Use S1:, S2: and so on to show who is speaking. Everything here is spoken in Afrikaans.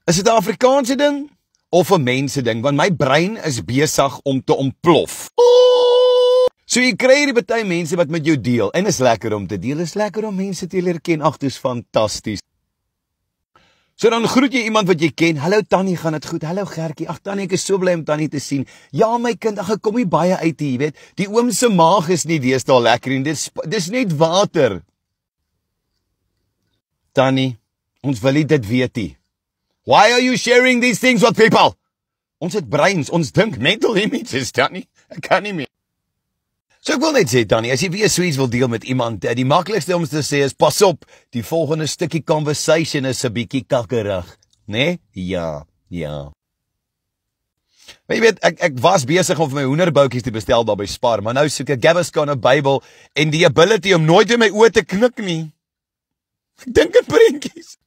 S1: Is dit 'n Afrikaanse ding of 'n mense ding? Want my brein is besig om te ontplof. So jy kry hierdie baie mense wat met jou deel en is lekker om te deel. Is lekker om mense te leer ken. Ag, dis fantasties. So dan groet jy iemand wat jy ken. Hallo Tannie, gaan dit goed? Hallo Gertjie. Ag Tannie, ek is so bly om Tannie te sien. Ja my kind, ag ek kom nie baie uit hier, jy weet. Die oom se maag is nie deesdae lekker nie. Dis net water. Tannie, ons wil nie dit weet nie. Why are you sharing these things with people? Ons het breins, ons dink mental images, Tannie. Ek kan nie meer. So ek wil net sê, Tannie, as jy weer so iets wil deel met iemand, die maklikste om te sê is, pas op, die volgende stukkie conversation is 'n bietjie kakkerig, né? Ja. Maar jy weet, ek was besig om vir my hoenderboutjies te bestel daar by Spar, maar nou soek ek Gaviscon 'n Bybel en die ability om nooit in my oë te knik nie. Ek dink in prentjies.